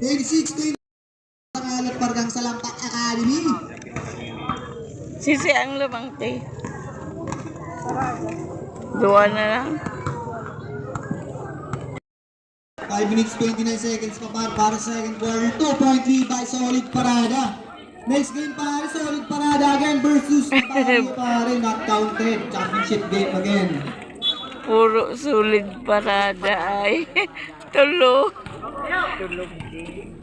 26-20 pangalan pargang sa Lampak Academy. Sisi ang lumang te. Dua na lang. 5 minutes 29 seconds pa para sa second quarter. 2-point lead by Solid Parada. Next game pare, Solid Parada again versus Baguio pare, not counted. Championship game again. Puro Solid Parada ay. Tulog. Tulog din.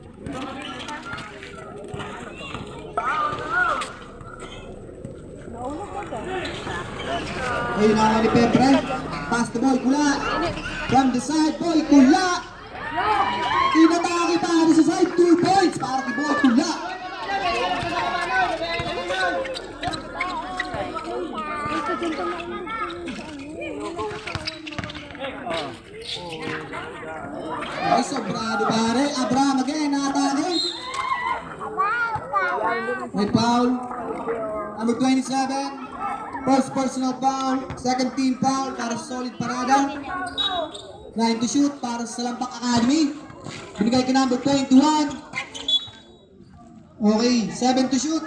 Ayun naman ni Pepre. Pass the ball, Kula. From the side, boy, Kula. Tinatake pare sa side, 2 points para kay boy, Kula. Ay, sobrado pare. Abraham again, nakatake. May foul. Number 27. First personal foul. Second team foul para sa Solid Parada. 9 to shoot para sa Lampak Academy. Binigay ka number 21. Okay, 7 to shoot.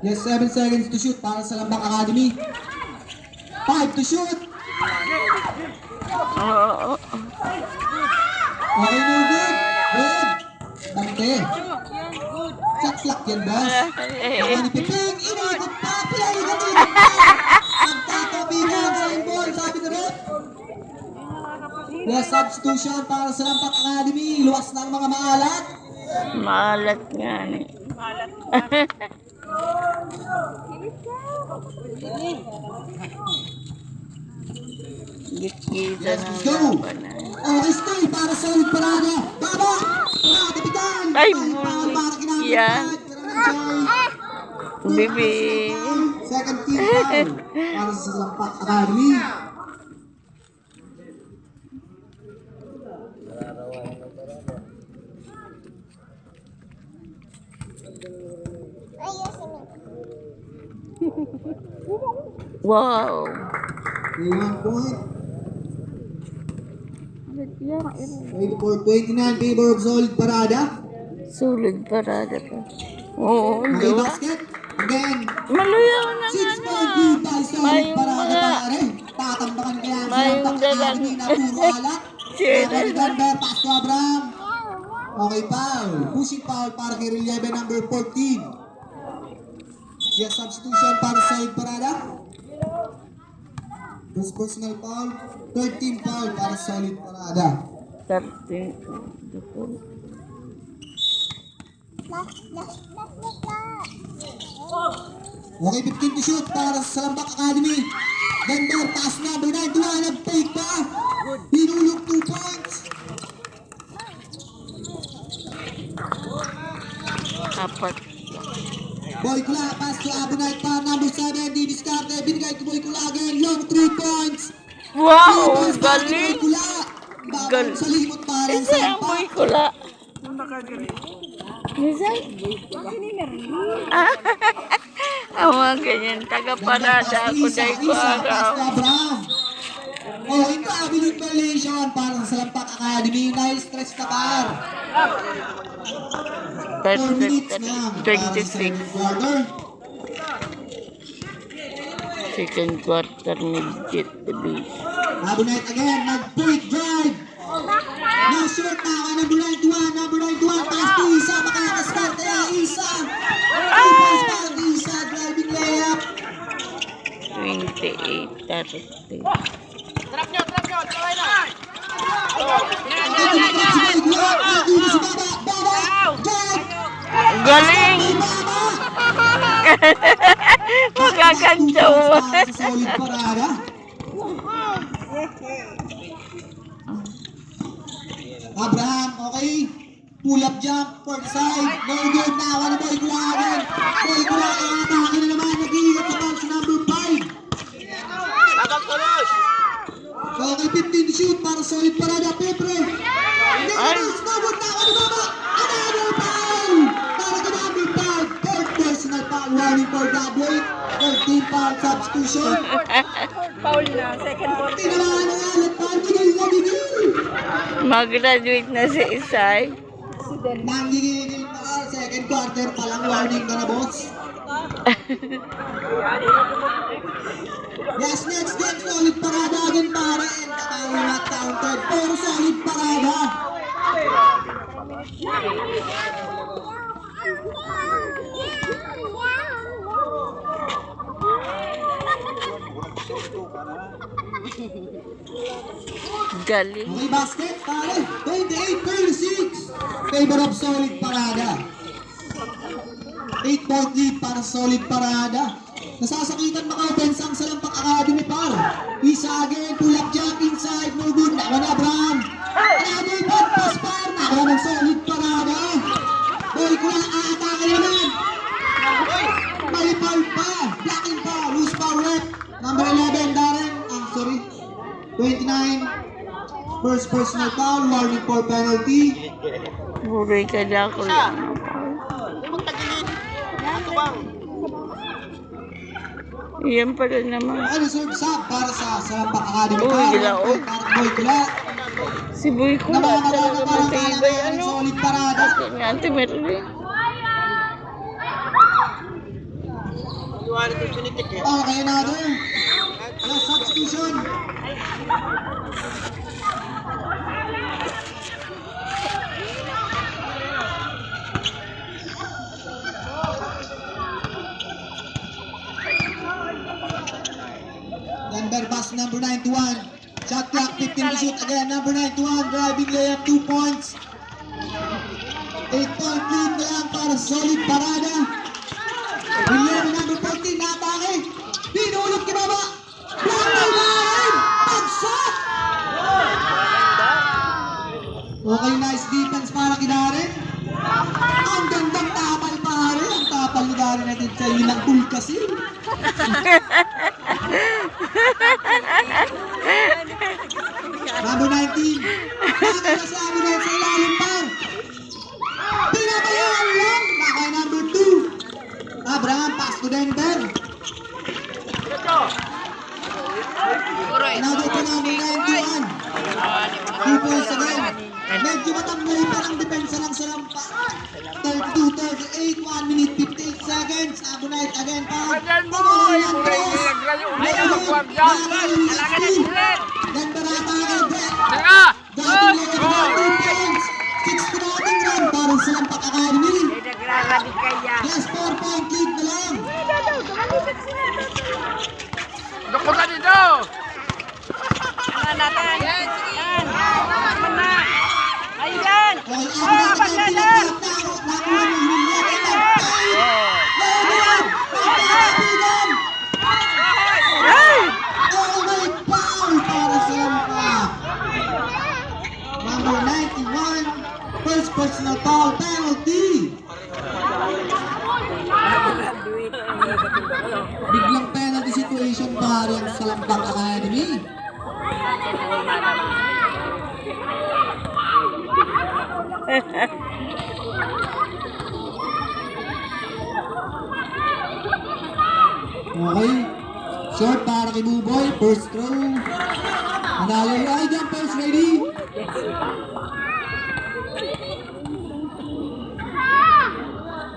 Yes, 7 seconds to shoot para sa Lampak Academy. 5 to shoot. Okay, no good. Good. Bante. Saklak yan, boss. Ako ni Piping, inikot pa. Play ka din. Magkakabihan sa ball, sabi na rin. Yes, substitution para sa Lampak Academy. Luwas ng mga maalat. Maalat nga ni. Git-gita Yes, na let's go. Okay, stay para sa Solid Parada. Baba! Nakakapitan! Ay, Foul para kinamit. yan. Bibi. Second team foul para sa Lampak Academy. Wow. 1 point. 84-29 favor of Solid Parada. Solid Parada pa. Oo, Okay, diba? basket. Again, Malayaw na nga 6 na. point lead by Solid Mayong Parada mga- pare. Tatambakan kaya sa Mayong Lampak dalang- Academy na puro alak. Shit. Okay, Denver, pass to Abraham. Okay, foul. Pushing foul para kay Relieve number 14. Yes, substitution para sa Solid Parada. First personal foul. 13 foul para sa Solid Parada. 13. Okay, 15 to shoot para sa Lampak Academy. Denver, pass number 9. Duwanag, take pa. Hinulog 2 points. Apat. Boy Kula, pass to Abunay pa. Number 7, di diskarte. Binigay to Boy Kula again. Long 3 points. Wow, Boy galing. Kula. Babang sa limot pa rin Kasi sa ang boy Lampak. ko la. Minsan? Ang mga ganyan. Taga-parada ako dahil ko araw. Oh, ito ability violation para sa Lampak Academy. Stress na par. 4 minutes na para sa 26. second quarter. Second quarter midget the beast. Abunay again, mag-point drive. Now short na ka, number 91, pass to Isa, makakaskart kaya Isa. 2 points para kay Isa, driving layup. 28-30. Galing! Magkakantsaw. Solid Parada. Abraham, okay. Pull up jump, for the side. No good, nawa na Boy Kula again. Boy Kula, atake na naman. Nag-iingat sa bounce number 5. Okay, 15 to shoot para Solid Parada. Pepre. Snowboard na ako ni Baba. Another foul. Para ka number 5. Third personal foul running for Gabriel. 13 foul substitution. Foul na, second quarter. Tinamaan ng alat. Foul. Bigay lang nanggigigil. Mag-graduate na si Isay. Nanggigigil pa. Second quarter pa lang. Warning ka na, boss. Yes, next game. Solid parada again para. And kapalo not counted. Pero solid parada. Galing. Okay, basket, pare. 28-36. Favor of solid parada. 8-point lead para solid parada. Nasasakitan maka-offense ang Salampang Academy, par. Isa again, pull-up jump inside, no good. Nakuha na Abraham. Another bad pass, par. Nakuha ng solid parada. Boy, kung aatake naman. May foul pa. Blocking pa. Loose foul rep. Number 11, Darren. Sorry. 29. First personal foul. Warning for penalty. Buray ka na ako. Iyan pala naman. Reserve sub para sa Salampang Academy. Uy, gila, oh. Para Boy Kula. Si Boy ko na Namamagana talaga parang matibay. kailangan ng Ano? solid parada. Kanya, Ate Merlin. Okay, another. Last substitution. Denver pass number 91. Shot clock 15 to shoot again. Number 91 driving layup 2 points. 8-point lead na lang para solid parada. William number 14 natake. Pinulot kay baba. Block by Darren. Pag-shot. Okay, nice defense para kay Darren. Ang gandang tapal pare. Ang tapal ni Darren natin sa ilang pool kasi. Number 19. Bakit na sabi na sa ilalim par. Pinabayaan lang. Bakay number 2. Abraham pass to Denver. Another to number 91. 2 points again. Medyo matamlay pa ng depensa ng Salampa. 32-38, 1 minute 58 seconds. Abunite again pa. Denver atake, Brett. Dating layup na 2 points. 6-0 run para sa Salampang Academy. Yes, 4-point lead na lang. Nakuha dito! Ayan! Okay, Abunite again, pinag-tap na. Nakuha ni Juliet. Oh, may foul para sa Lampak. Number 91, first personal foul penalty. Biglang penalty situation pare ang Salampang Academy. Okay. Short para kay Buboy. First throw. Manalo. Ay, jumpers ready.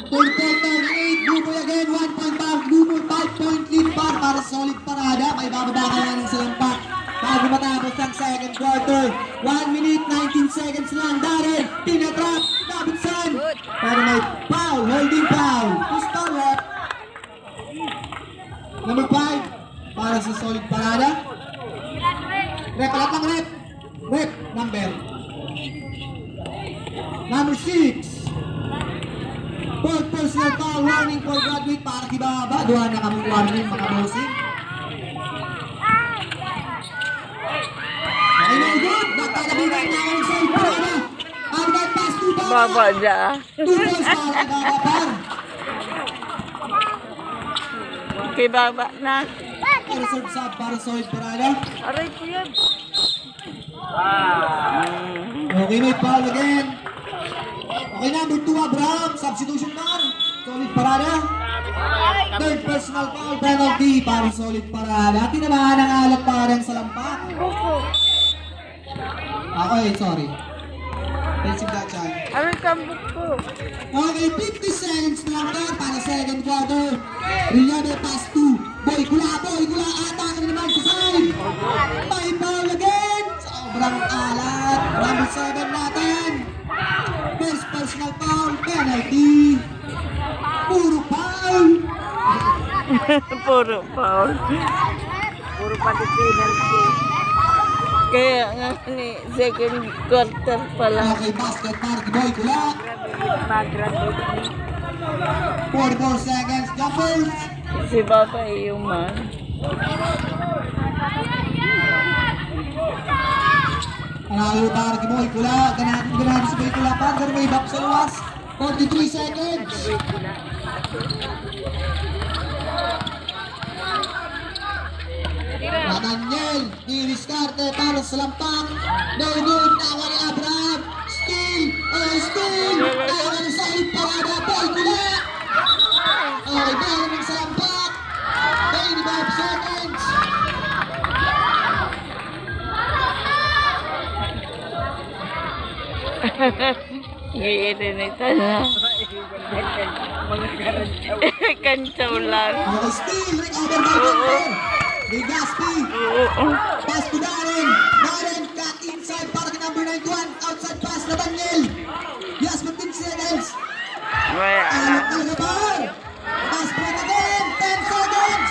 Third quarter, 8. Buboy again. 1 point back. Buboy 5-point lead para solid parada. May bababa ka na ng Salampak. Bago matapos ang second quarter. 1 minute, 19 seconds lang. Darren, pinatrap. Davidson. Para may foul. Holding foul. Pistol rep. Number 5, para sa solid parada. Rep, alat lang rep. Rep, number. Number 6. Fourth personal foul, warning for graduate para kibaba. Duha na kami warning mga bossing. Okay, no good. Nagtatabigan na ako ng solid parada. Outlet pass, 2 points. Baba dya. 2 points para kibaba par. Kay baba na. Reserve sub para solid parada. Aray ko yan. Okay, may foul again. Okay, number 2, Abraham. Substitution man. Solid parada. Third personal foul penalty para solid parada. Tinamaan ang alat para sa Salampak. Okay, sorry. Basic that chan. Ano yung kambok ko? Okay, 50 seconds na lang tayo para second quarter. Riyado pass 2. Boy Kula. Atake na naman sa side. May foul again. Sobrang alat. Number 7 natin. First personal foul. Penalty. Puro foul. Puro foul. Puro pati penalty. Kaya nga ni second quarter pa lang. Okay, basket mark. Boy Kula. Mag-graduate ni 44 seconds. Jumpers. si Papa Iuman. Panalo para kay Boy Kula. Ganado si Boy Kula pa. Ganun may back sa luwas. 43 seconds. Nathaniel, Diliscarte para sa lampak. No good, tawa ni Abraham. Steal, tawa ni solid parada. Boy Kula. Okay, dahil ng sa lampak. 85 seconds. Giirinita na. Kantsaw lang. Okay, steal, recover by Denver. Legaspi. Oo. Pass to Darren. Darren cut inside para kay number 91. Outside pass na Daniel. Yes, 15 seconds. May Alok na labar. Pass point again. 10 seconds.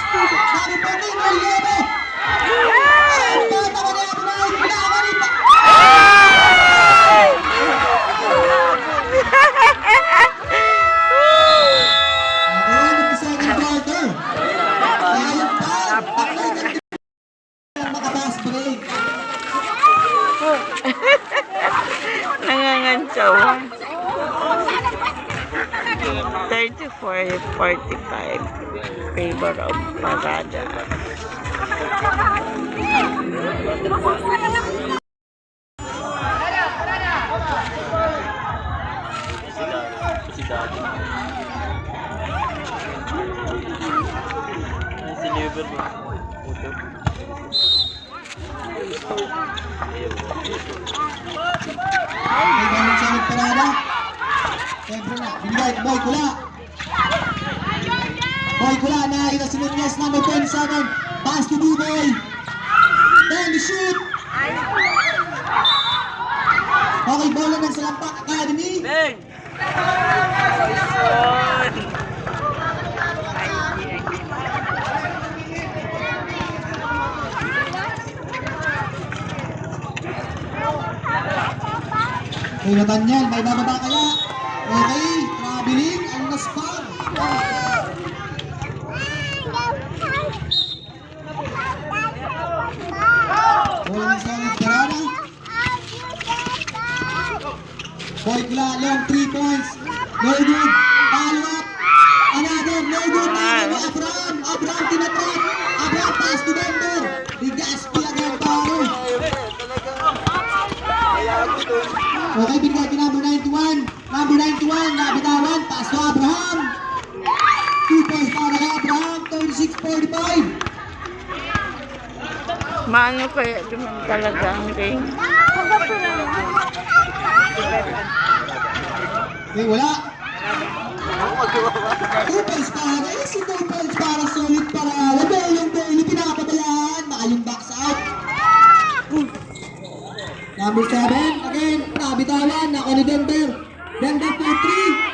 Sabi po ni Mariano. Ang bata ka niya. Tama ni pa. Again, in the second quarter. Ayun pa. Makabas break. Nangangantsaw. 34-45 favor of Parada. Si Liver mo. May galing sa parada. Siyempre na, binigay kay Boy Kula. Boy Kula, nakakita si Nunez, number 27. Pass to Buboy. Then the shoot. Okay, bola ng Salampak Academy. Bang! Okay, Nathaniel, may bababa kaya. Okay, traveling, ang naspag. Bola ng solid parada. Boy Kula, long 3 points. No good. Follow up. Another, no good. Abraham tinatrap. Abraham pass to Denver. Legaspi again, paro. Okay, bigay kay number 91. Number 91, nabitawan. Pass to Abraham. 2 points para kay Abraham. 36-45. Maano kaya naman talaga ang ring? Okay, wala. 2 points para. Easy 2 points para. Solid para. Yung pinakapabayaan. Baka yung box out. Number 7, again, nabitawan. Nako ni Denver. Denver 2-3.